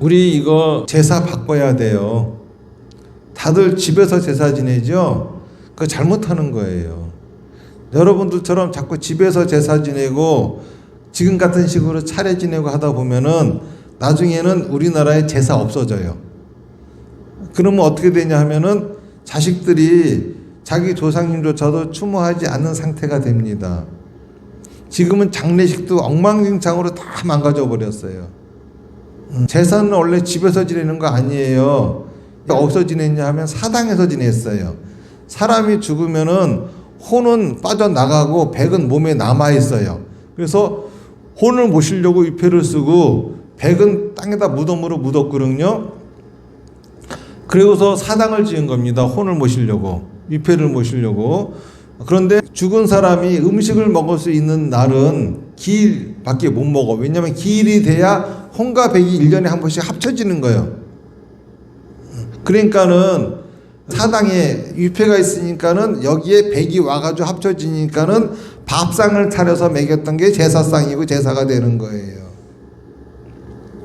우리 이거 제사 바꿔야 돼요. 다들 집에서 제사 지내죠? 그거 잘못하는 거예요. 여러분들처럼 자꾸 집에서 제사 지내고 지금 같은 식으로 차례 지내고 하다 보면은 나중에는 우리나라에 제사 없어져요. 그러면 어떻게 되냐 하면은 자식들이 자기 조상님조차도 추모하지 않는 상태가 됩니다. 지금은 장례식도 엉망진창으로 다 망가져 버렸어요. 제사는 원래 집에서 지내는 거 아니에요. 어디서 지냈냐 하면 사당에서 지냈어요. 사람이 죽으면은 혼은 빠져나가고 백은 몸에 남아있어요. 그래서 혼을 모시려고 위패를 쓰고 백은 땅에다 무덤으로 묻었거든요. 그리고서 사당을 지은 겁니다. 혼을 모시려고, 위패를 모시려고. 그런데 죽은 사람이 음식을 먹을 수 있는 날은 기일밖에 못 먹어. 왜냐하면 기일이 돼야 혼과 백이 1년에 한 번씩 합쳐지는 거예요. 그러니까는 사당에 위패가 있으니까는 여기에 백이 와가지고 합쳐지니까는 밥상을 차려서 먹였던 게 제사상이고 제사가 되는 거예요.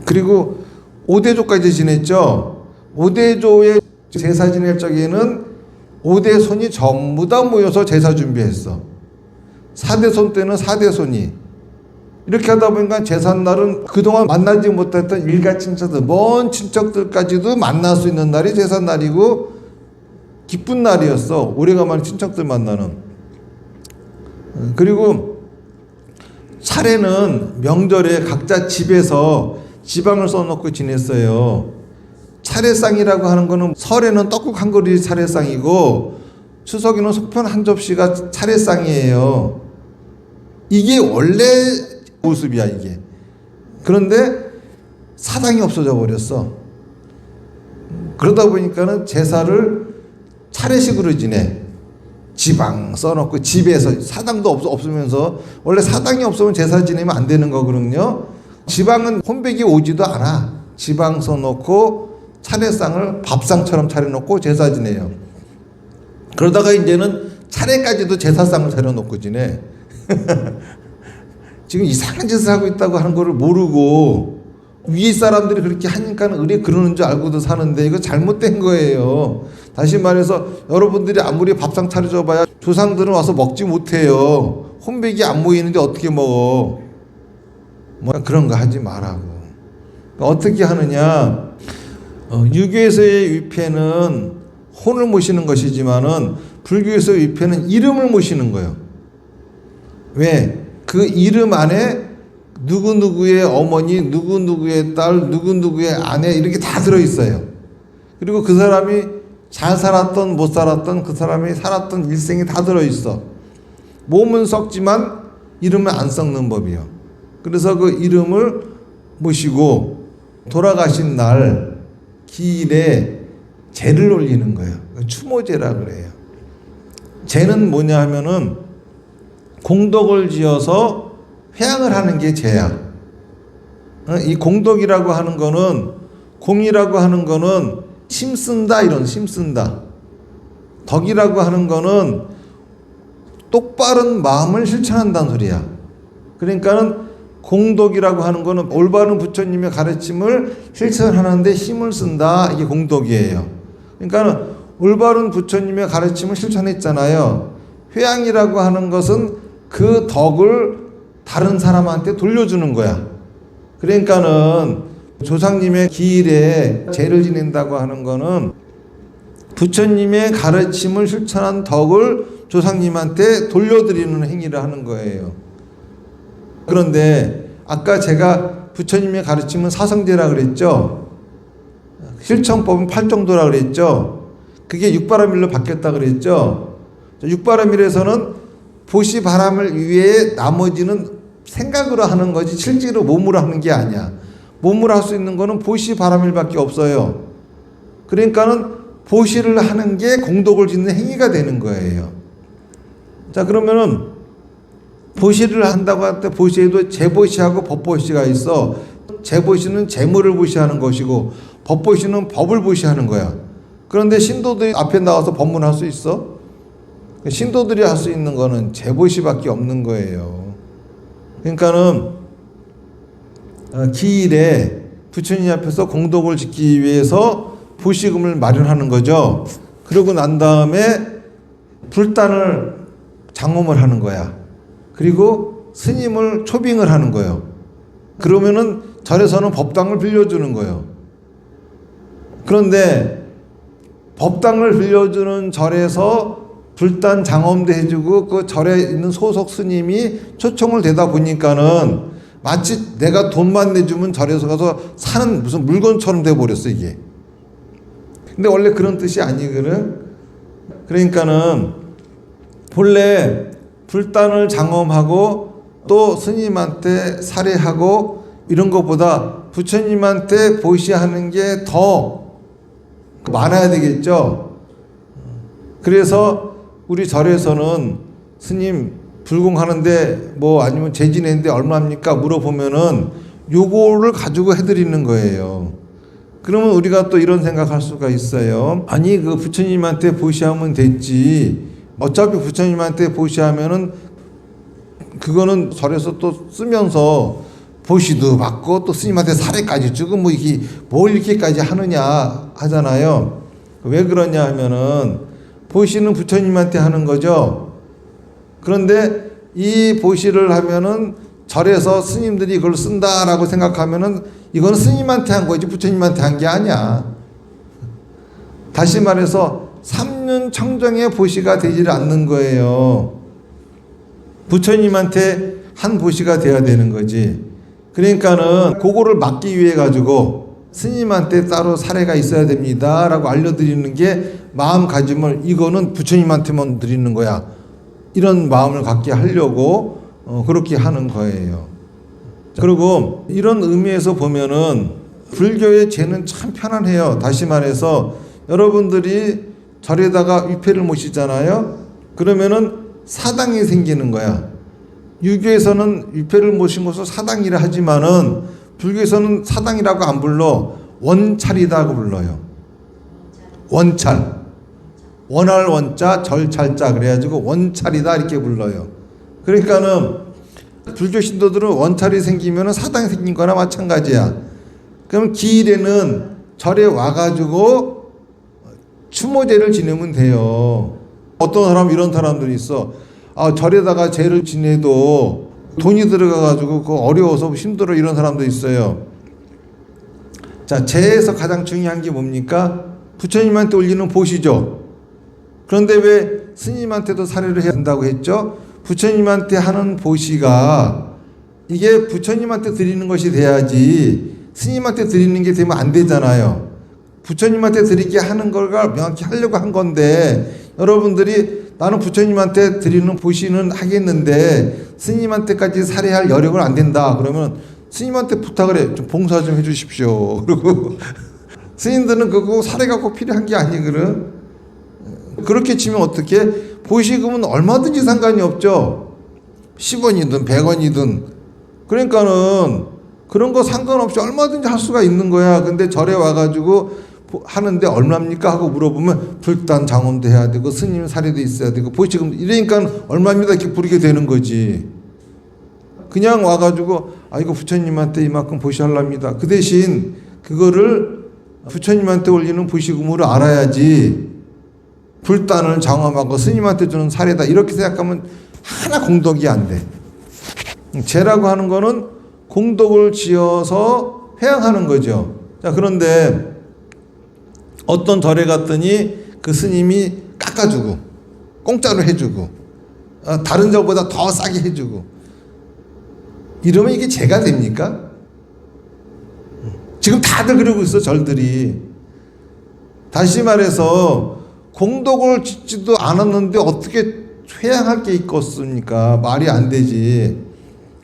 그리고 5대조까지 지냈죠. 5대조의 제사 지낼 적에는 5대손이 전부 다 모여서 제사 준비했어. 4대손 때는 4대손이. 이렇게 하다 보니까 제삿날은 그동안 만나지 못했던 일가 친척들, 먼 친척들까지도 만날 수 있는 날이 제삿날이고 기쁜 날이었어. 오래간만에 친척들 만나는. 그리고 차례는 명절에 각자 집에서 지방을 써놓고 지냈어요. 차례상이라고 하는 거는 설에는 떡국 한 그릇이 차례상이고 추석에는 속편 한 접시가 차례상이에요. 이게 원래 모습이야 이게. 그런데 사당이 없어져 버렸어. 그러다 보니까는 제사를 차례식으로 지내. 지방 써놓고 집에서 사당도 없으면서 원래 사당이 없으면 제사 지내면 안 되는 거거든요. 지방은 혼백이 오지도 않아. 지방 써놓고 차례상을 밥상처럼 차려놓고 제사 지내요. 그러다가 이제는 차례까지도 제사상을 차려놓고 지내. 지금 이상한 짓을 하고 있다고 하는 거를 모르고 위에 사람들이 그렇게 하니까 의뢰 그러는 줄 알고도 사는데 이거 잘못된 거예요. 다시 말해서 여러분들이 아무리 밥상 차려줘봐야 조상들은 와서 먹지 못해요. 혼백이 안 모이는데 어떻게 먹어. 뭐 그런 거 하지 말라고. 어떻게 하느냐. 유교에서의 위패는 혼을 모시는 것이지만은 불교에서의 위패는 이름을 모시는 거예요. 왜? 그 이름 안에 누구누구의 어머니, 누구누구의 딸, 누구누구의 아내 이렇게 다 들어있어요. 그리고 그 사람이 잘 살았던 못 살았던 그 사람이 살았던 일생이 다 들어있어. 몸은 썩지만 이름은 안 썩는 법이요. 그래서 그 이름을 모시고 돌아가신 날 기일에 제를 올리는 거예요. 추모제라 그래요. 제는 뭐냐 하면은 공덕을 지어서 회양을 하는 게 제야. 이 공덕이라고 하는 거는 공이라고 하는 거는 힘쓴다 이런 힘쓴다. 덕이라고 하는 거는 똑바른 마음을 실천한다는 소리야. 그러니까는 공덕이라고 하는 거는 올바른 부처님의 가르침을 실천하는데 힘을 쓴다. 이게 공덕이에요. 그러니까는 올바른 부처님의 가르침을 실천했잖아요. 회양이라고 하는 것은 그 덕을 다른 사람한테 돌려주는 거야. 그러니까는 조상님의 기일에 제를 지낸다고 하는 거는 부처님의 가르침을 실천한 덕을 조상님한테 돌려드리는 행위를 하는 거예요. 그런데 아까 제가 부처님의 가르침은 사성제라 그랬죠. 실천법은 팔정도라 그랬죠. 그게 육바라밀로 바뀌었다 그랬죠. 육바라밀에서는 보시 바람을 위해 나머지는 생각으로 하는 거지 실제로 몸으로 하는 게 아니야. 몸으로 할 수 있는 거는 보시 바람일밖에 없어요. 그러니까는 보시를 하는 게 공덕을 짓는 행위가 되는 거예요. 자, 그러면은 보시를 한다고 할 때 보시에도 재보시하고 법보시가 있어. 재보시는 재물을 보시하는 것이고 법보시는 법을 보시하는 거야. 그런데 신도들이 앞에 나와서 법문할 수 있어? 신도들이 할 수 있는 거는 재보시밖에 없는 거예요. 그러니까는 기일에 부처님 앞에서 공덕을 짓기 위해서 보시금을 마련하는 거죠. 그러고 난 다음에 불단을 장엄을 하는 거야. 그리고 스님을 초빙을 하는 거예요. 그러면은 절에서는 법당을 빌려주는 거예요. 그런데 법당을 빌려주는 절에서 불단 장엄도 해주고 그 절에 있는 소속 스님이 초청을 되다 보니까는 마치 내가 돈만 내주면 절에서 가서 사는 무슨 물건처럼 돼버렸어 이게. 근데 원래 그런 뜻이 아니거든. 그러니까는 본래 불단을 장엄하고 또 스님한테 살해하고 이런 것보다 부처님한테 보시하는 게 더 많아야 되겠죠. 그래서 우리 절에서는 스님 불공하는데 뭐 아니면 재지내는데 얼마입니까 물어보면은 요거를 가지고 해드리는 거예요. 그러면 우리가 또 이런 생각할 수가 있어요. 아니 그 부처님한테 보시하면 됐지. 어차피 부처님한테 보시하면은 그거는 절에서 또 쓰면서 보시도 받고 또 스님한테 사례까지 주고 뭐 이게 뭘 이렇게까지 하느냐 하잖아요. 왜 그러냐 하면은 보시는 부처님한테 하는 거죠. 그런데 이 보시를 하면은 절에서 스님들이 이걸 쓴다라고 생각하면은 이건 스님한테 한 거지 부처님한테 한 게 아니야. 다시 말해서 삼륜 청정의 보시가 되질 않는 거예요. 부처님한테 한 보시가 돼야 되는 거지. 그러니까는 그거를 막기 위해 가지고 스님한테 따로 사례가 있어야 됩니다 라고 알려드리는 게 마음가짐을 이거는 부처님한테만 드리는 거야 이런 마음을 갖게 하려고 그렇게 하는 거예요. 그리고 이런 의미에서 보면은 불교의 죄는 참 편안해요. 다시 말해서 여러분들이 절에다가 위패를 모시잖아요. 그러면은 사당이 생기는 거야. 유교에서는 위패를 모신 것을 사당이라 하지만은 불교에서는 사당이라고 안 불러 원찰이라고 불러요. 원찰. 원할 원자 절찰자 그래가지고 원찰이다 이렇게 불러요. 그러니까는 불교 신도들은 원찰이 생기면은 사당이 생긴 거나 마찬가지야. 그럼 기일에는 절에 와가지고 추모제를 지내면 돼요. 어떤 사람 이런 사람들이 있어. 절에다가 제를 지내도 돈이 들어가가지고 그 어려워서 힘들어 이런 사람도 있어요. 자, 제에서 가장 중요한 게 뭡니까? 부처님한테 올리는 보시죠. 그런데 왜 스님한테도 사례를 해야 한다고 했죠? 부처님한테 하는 보시가 이게 부처님한테 드리는 것이 돼야지 스님한테 드리는 게 되면 안 되잖아요. 부처님한테 드리게 하는 걸 명확히 하려고 한 건데 여러분들이 나는 부처님한테 드리는 보시는 하겠는데 스님한테까지 살해할 여력은 안 된다. 그러면 스님한테 부탁을 해. 좀 봉사 좀 해주십시오. 그리고 스님들은 그거 살해가 꼭 필요한 게 아니거든. 그렇게 치면 어떻게 보시금은 얼마든지 상관이 없죠. 10원이든 100원이든 그러니까는 그런 거 상관없이 얼마든지 할 수가 있는 거야. 근데 절에 와가지고 하는데 얼마입니까 하고 물어보면 불단 장엄도 해야 되고 스님 사례도 있어야 되고 보시금 이러니까 얼마입니다 이렇게 부르게 되는 거지. 그냥 와가지고 이거 부처님한테 이만큼 보시하랍니다. 그 대신 그거를 부처님한테 올리는 보시금으로 알아야지 불단을 장엄하고 스님한테 주는 사례다 이렇게 생각하면 하나 공덕이 안 돼. 제라고 하는 거는 공덕을 지어서 회양하는 거죠. 자, 그런데 어떤 절에 갔더니 그 스님이 깎아주고 공짜로 해주고 다른 절보다 더 싸게 해주고 이러면 이게 죄가 됩니까? 지금 다들 그러고 있어 절들이. 다시 말해서 공덕을 짓지도 않았는데 어떻게 회양할 게 있겠습니까? 말이 안 되지.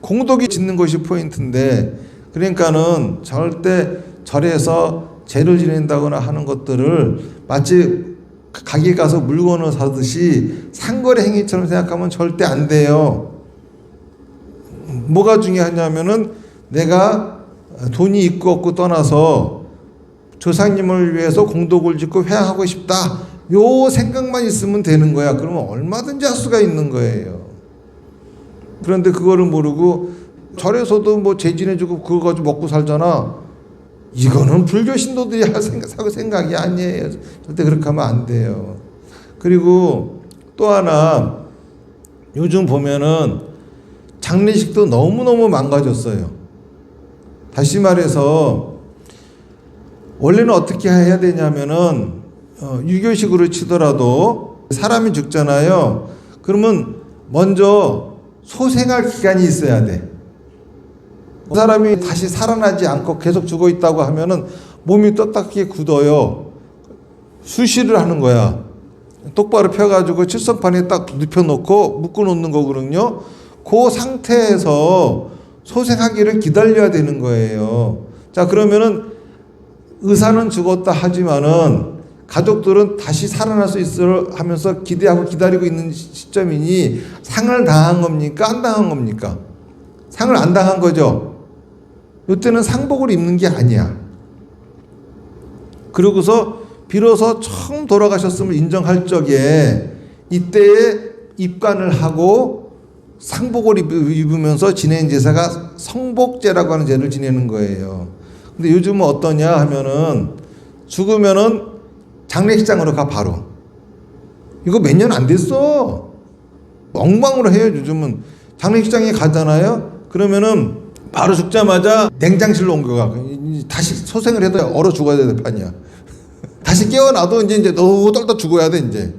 공덕이 짓는 것이 포인트인데 그러니까는 절대 절에서 제를 지낸다거나 하는 것들을 마치 가게 가서 물건을 사듯이 상거래 행위처럼 생각하면 절대 안 돼요. 뭐가 중요하냐면은 내가 돈이 있고 없고 떠나서 조상님을 위해서 공덕을 짓고 회양하고 싶다. 요 생각만 있으면 되는 거야. 그러면 얼마든지 할 수가 있는 거예요. 그런데 그거를 모르고 절에서도 뭐 재진해주고 그거 가지고 먹고 살잖아. 이거는 불교 신도들이 할 생각이 아니에요. 절대 그렇게 하면 안 돼요. 그리고 또 하나, 요즘 보면은 장례식도 너무너무 망가졌어요. 다시 말해서 원래는 어떻게 해야 되냐면은 유교식으로 치더라도 사람이 죽잖아요. 그러면 먼저 소생할 기간이 있어야 돼. 그 사람이 다시 살아나지 않고 계속 죽어 있다고 하면은 몸이 떳떳하게 굳어요. 수시를 하는 거야. 똑바로 펴가지고 칠성판에 딱 눕혀놓고 묶어놓는 거거든요. 그 상태에서 소생하기를 기다려야 되는 거예요. 자, 그러면은 의사는 죽었다 하지만은 가족들은 다시 살아날 수 있을 하면서 기대하고 기다리고 있는 시점이니 상을 당한 겁니까? 안 당한 겁니까? 상을 안 당한 거죠. 이때는 상복을 입는 게 아니야. 그러고서 비로소 처음 돌아가셨음을 인정할 적에 이때에 입관을 하고 상복을 입으면서 지내는 제사가 성복제라고 하는 제를 지내는 거예요. 근데 요즘은 어떠냐 하면은 죽으면은 장례식장으로 가 바로. 이거 몇 년 안 됐어. 엉망으로 해요. 요즘은 장례식장에 가잖아요. 그러면은 바로 죽자마자 냉장실로 옮겨가. 다시 소생을 해도 얼어 죽어야 될 판이야. 다시 깨어나도 이제 너무 떨떠 죽어야 돼 이제.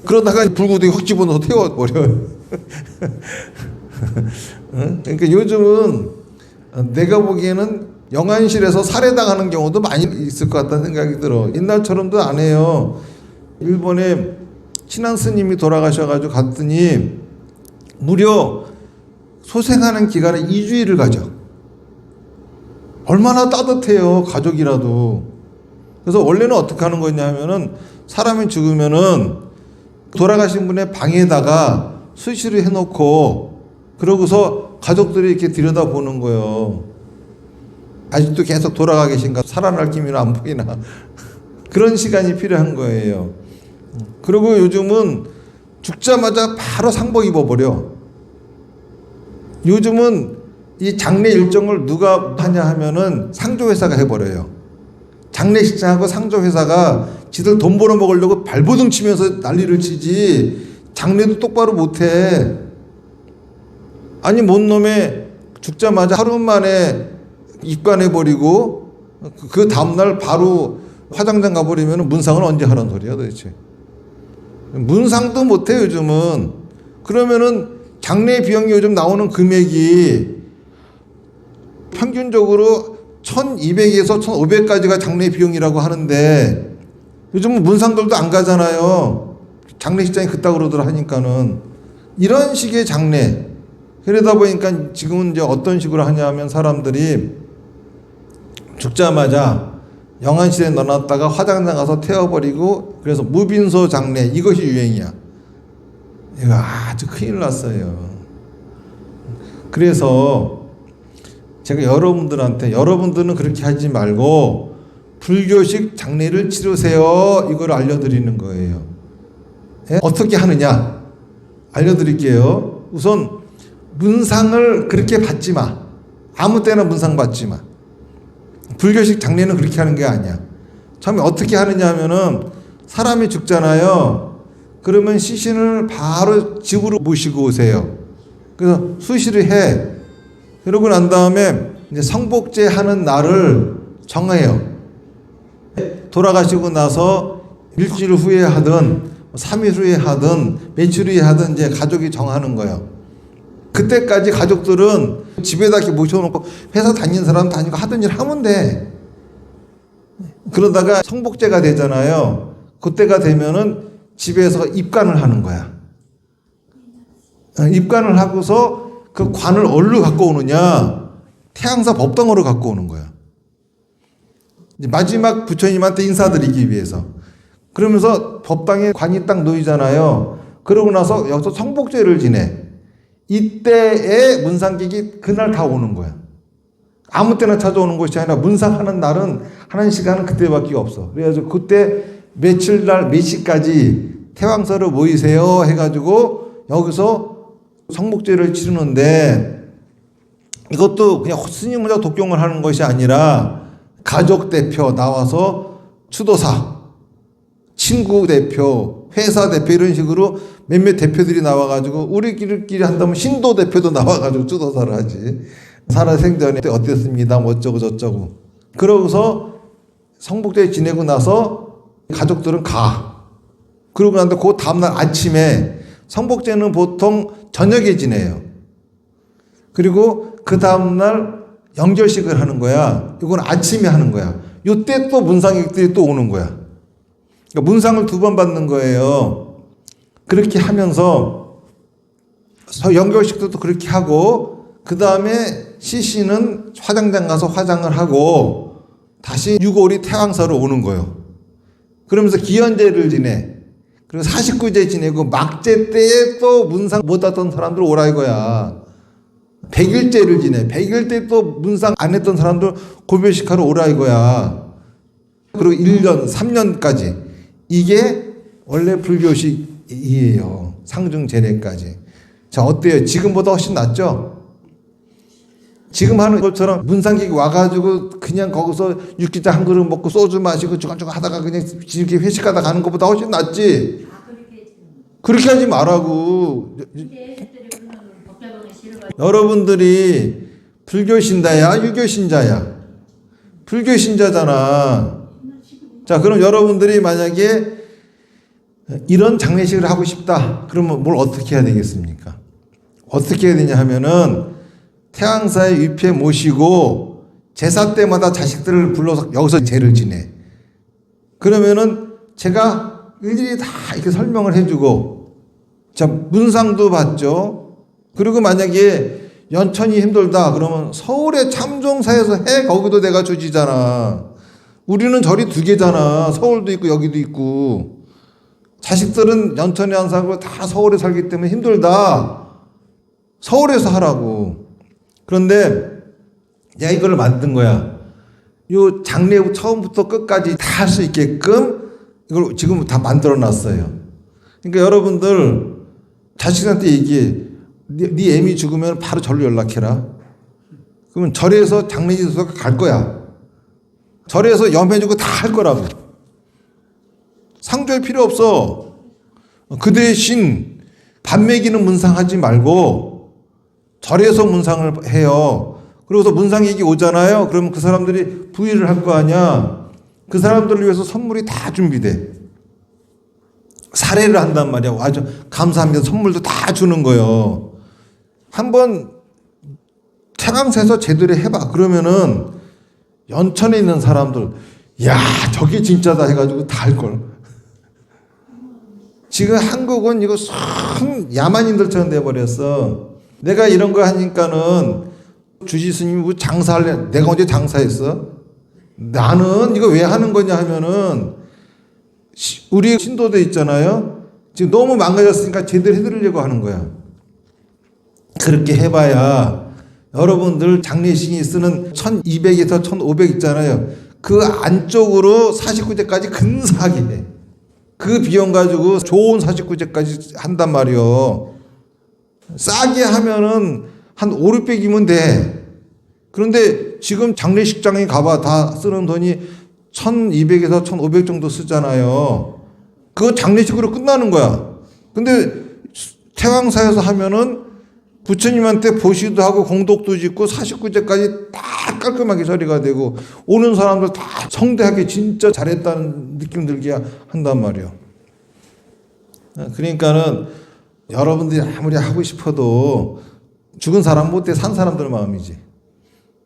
그러다가 불구덩이 확 집어넣어서 태워버려. 그러니까 요즘은 내가 보기에는 영안실에서 살해당하는 경우도 많이 있을 것 같다는 생각이 들어. 옛날처럼도 안 해요. 일본에 친한 스님이 돌아가셔가지고 갔더니 무려 소생하는 기간에 2주일을 가죠. 얼마나 따뜻해요, 가족이라도. 그래서 원래는 어떻게 하는 거냐 하면은 사람이 죽으면은 돌아가신 분의 방에다가 수시를 해놓고 그러고서 가족들이 이렇게 들여다보는 거예요. 아직도 계속 돌아가 계신가? 살아날 기미는 안 보이나? 그런 시간이 필요한 거예요. 그리고 요즘은 죽자마자 바로 상복 입어버려. 요즘은 이 장례 일정을 누가 하냐 하면은 상조회사가 해버려요. 장례식장하고 상조회사가 지들 돈 벌어먹으려고 발버둥 치면서 난리를 치지 장례도 똑바로 못해. 아니 뭔 놈의 죽자마자 하루 만에 입관해버리고 그 다음날 바로 화장장 가버리면 문상을 언제 하라는 소리야 도대체. 문상도 못해 요즘은. 그러면은 장례 비용이 요즘 나오는 금액이 평균적으로 1200에서 1500까지가 장례 비용이라고 하는데 요즘은 문상들도 안 가잖아요. 장례식장이 그따구로 들어 하니까는. 이런 식의 장례. 그러다 보니까 지금은 이제 어떤 식으로 하냐 하면 사람들이 죽자마자 영안실에 넣어놨다가 화장장 가서 태워버리고 그래서 무빈소 장례 이것이 유행이야. 이거 아주 큰일 났어요. 그래서 제가 여러분들은 그렇게 하지 말고 불교식 장례를 치르세요. 이걸 알려드리는 거예요. 예? 어떻게 하느냐? 알려드릴게요. 우선 문상을 그렇게 받지 마. 아무 때나 문상 받지 마. 불교식 장례는 그렇게 하는 게 아니야. 처음에 어떻게 하느냐 하면은 사람이 죽잖아요. 그러면 시신을 바로 집으로 모시고 오세요. 그래서 수시를 해. 그러고 난 다음에 이제 성복제 하는 날을 정해요. 돌아가시고 나서 일주일 후에 하든 3일 후에 하든 며칠 후에 하든 이제 가족이 정하는 거예요. 그때까지 가족들은 집에다 이렇게 모셔놓고 회사 다니는 사람 다니고 하던 일 하면 돼. 그러다가 성복제가 되잖아요. 그때가 되면은 집에서 입관을 하는 거야. 입관을 하고서 그 관을 어디로 갖고 오느냐? 태양사 법당으로 갖고 오는 거야. 이제 마지막 부처님한테 인사드리기 위해서. 그러면서 법당에 관이 딱 놓이잖아요. 그러고 나서 여기서 성복제를 지내. 이때의 문상객이 그날 다 오는 거야. 아무 때나 찾아오는 것이 아니라 문상하는 날은 하는 시간은 그때밖에 없어. 그래가지고 그때 며칠 날 몇 시까지 태왕사로 모이세요 해가지고 여기서 성복제를 치르는데 이것도 그냥 스님 혼자 독경을 하는 것이 아니라 가족 대표 나와서 추도사, 친구 대표, 회사 대표 이런 식으로 몇몇 대표들이 나와가지고 우리끼리 한다면 신도 대표도 나와가지고 추도사를 하지. 살아생전에 어땠습니다. 뭐 어쩌고 저쩌고. 그러고서 성복제 지내고 나서 가족들은 가. 그러고 난데 그 다음날 아침에 성복제는 보통 저녁에 지내요. 그리고 그 다음날 영절식을 하는 거야. 이건 아침에 하는 거야. 이때 또 문상객들이 또 오는 거야. 그러니까 문상을 2번 받는 거예요. 그렇게 하면서 영결식도 또 그렇게 하고 그 다음에 시신은 화장장 가서 화장을 하고 다시 6월이 태왕사로 오는 거예요. 그러면서 기현제를 지내. 그리고 49제 지내고 막제 때에 또 문상 못 왔던 사람들 오라 이거야. 100일제를 지내. 100일 때 또 문상 안 했던 사람들 고별식하러 오라 이거야. 그리고 1년, 3년까지. 이게 원래 불교식이에요. 상중제례까지. 자, 어때요? 지금보다 훨씬 낫죠? 지금 하는 것처럼 문상객이 와가지고 그냥 거기서 육기자 한 그릇 먹고 소주 마시고 주간주간 하다가 그냥 이렇게 회식하다 가는 것보다 훨씬 낫지. 그렇게 하지 말라고. 여러분들이 불교 신자야, 유교 신자야? 불교 신자잖아. 자, 그럼 여러분들이 만약에 이런 장례식을 하고 싶다. 그러면 뭘 어떻게 해야 되겠습니까? 어떻게 해야 되냐 하면은 태왕사의 위패 모시고 제사 때마다 자식들을 불러서 여기서 제를 지내. 그러면은 제가 일일이 다 이렇게 설명을 해주고, 자, 문상도 받죠. 그리고 만약에 연천이 힘들다 그러면 서울의 참종사에서 해. 거기도 내가 주지잖아. 우리는 절이 2개잖아. 서울도 있고 여기도 있고. 자식들은 연천에 안 살고 다 서울에 살기 때문에 힘들다. 서울에서 하라고. 그런데 내가 이걸 만든 거야. 요 장례 처음부터 끝까지 다 할 수 있게끔 이걸 지금 다 만들어 놨어요. 그러니까 여러분들 자식한테 얘기해. 네 애미 죽으면 바로 절로 연락해라. 그러면 절에서 장례지도서 갈 거야. 절에서 염해주고 다 할 거라고. 상조할 필요 없어. 그 대신 밥 먹이는 문상하지 말고 절에서 문상을 해요. 그러고서 문상 얘기 오잖아요. 그러면 그 사람들이 부의를 할 거 아니야. 그 사람들을 위해서 선물이 다 준비돼. 사례를 한단 말이야. 아주 감사합니다. 선물도 다 주는 거예요. 한번 태강사에서 제대로 해봐. 그러면은 연천에 있는 사람들, 야, 저게 진짜다 해가지고 다 할걸. 지금 한국은 이거 손 야만인들처럼 돼버렸어. 내가 이런 거 하니까는 주지스님이 뭐 장사할래? 내가 언제 장사했어? 나는 이거 왜 하는 거냐 하면은 우리 신도들 있잖아요. 지금 너무 망가졌으니까 제대로 해드리려고 하는 거야. 그렇게 해봐야 여러분들 장례식이 쓰는 1200에서 1500 있잖아요. 그 안쪽으로 49제까지 근사하게 해. 그 비용 가지고 좋은 49제까지 한단 말이요. 싸게 하면은 한 5, 600이면 돼. 그런데 지금 장례식장에 가봐. 다 쓰는 돈이 1200에서 1500 정도 쓰잖아요. 그거 장례식으로 끝나는 거야. 근데 태왕사에서 하면은 부처님한테 보시도 하고 공덕도 짓고 49제까지 다 깔끔하게 처리가 되고 오는 사람들 다 성대하게 진짜 잘했다는 느낌 들게 한단 말이에요. 그러니까는 여러분들이 아무리 하고 싶어도 죽은 사람 못해 산 사람들 마음이지.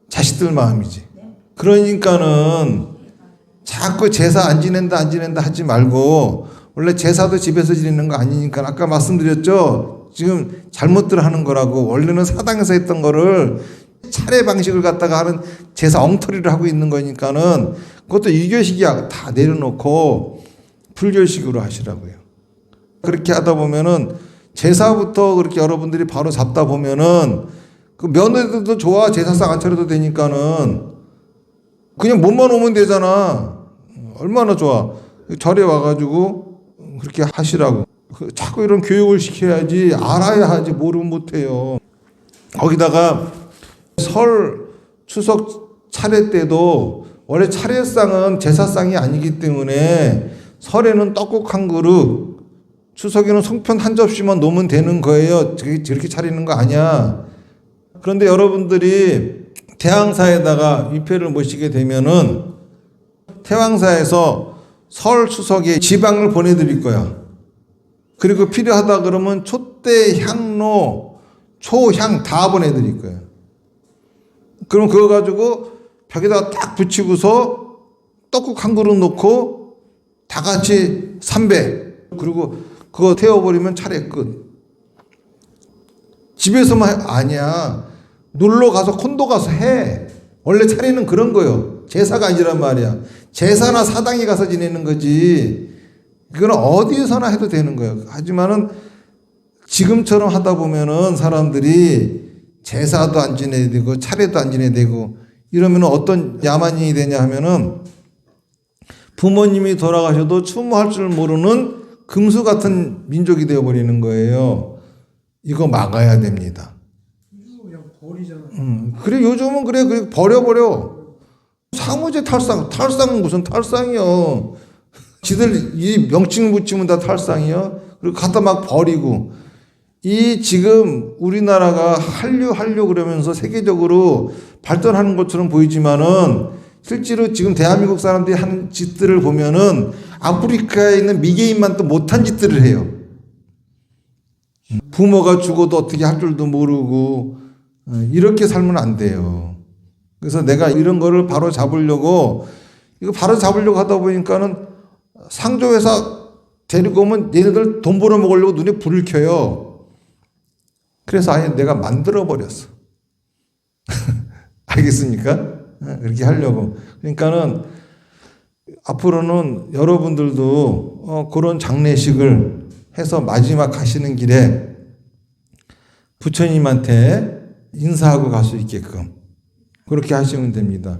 자식들 마음이지. 그러니까는 자꾸 제사 안 지낸다 하지 말고 원래 제사도 집에서 지내는 거 아니니까 아까 말씀드렸죠. 지금 잘못들 하는 거라고. 원래는 사당에서 했던 거를 차례 방식을 갖다가 하는 제사 엉터리를 하고 있는 거니까는 그것도 유교식이야. 다 내려놓고 불교식으로 하시라고요. 그렇게 하다 보면은 제사부터 그렇게 여러분들이 바로 잡다 보면은 그 며느리들도 좋아. 제사상 안 차려도 되니까는 그냥 몸만 오면 되잖아. 얼마나 좋아. 절에 와가지고 그렇게 하시라고. 자꾸 이런 교육을 시켜야지. 알아야 하지. 모르면 못해요. 거기다가 설 추석 차례 때도 원래 차례상은 제사상이 아니기 때문에 설에는 떡국 한 그릇, 추석에는 송편 한 접시만 놓으면 되는 거예요. 저렇게 차리는 거 아니야. 그런데 여러분들이 태왕사에다가 위패를 모시게 되면은 태왕사에서 설 추석에 지방을 보내드릴 거야. 그리고 필요하다 그러면 촛대, 향로, 초향 다 보내드릴 거야. 그럼 그거 가지고 벽에다가 딱 붙이고서 떡국 한 그릇 놓고 다 같이 삼배. 그리고 그거 태워버리면 차례 끝. 집에서만 아니야. 놀러 가서 콘도 가서 해. 원래 차례는 그런 거요. 제사가 아니란 말이야. 제사나 사당에 가서 지내는 거지. 그건 어디에서나 해도 되는 거예요. 하지만은 지금처럼 하다 보면은 사람들이 제사도 안 지내야 되고 차례도 안 지내야 되고 이러면 어떤 야만인이 되냐 하면은 부모님이 돌아가셔도 추모할 줄 모르는 금수 같은 민족이 되어버리는 거예요. 이거 막아야 됩니다. 그냥 버리잖아. 그래 요즘은 그래 버려버려. 상호제 탈상은 무슨 탈상이요. 지들 이 명칭 붙이면 다 탈상이요. 그리고 갖다 막 버리고. 이 지금 우리나라가 한류 그러면서 세계적으로 발전하는 것처럼 보이지만은 실제로 지금 대한민국 사람들이 하는 짓들을 보면은 아프리카에 있는 미개인만 또 못한 짓들을 해요. 부모가 죽어도 어떻게 할 줄도 모르고 이렇게 살면 안 돼요. 그래서 내가 이런 거를 바로 잡으려고 하다 보니까는 상조회사 데리고 오면 얘네들 돈 벌어먹으려고 눈에 불을 켜요. 그래서 아예 내가 만들어버렸어. 알겠습니까? 그렇게 하려고. 그러니까는 앞으로는 여러분들도 그런 장례식을 해서 마지막 가시는 길에 부처님한테 인사하고 갈 수 있게끔 그렇게 하시면 됩니다.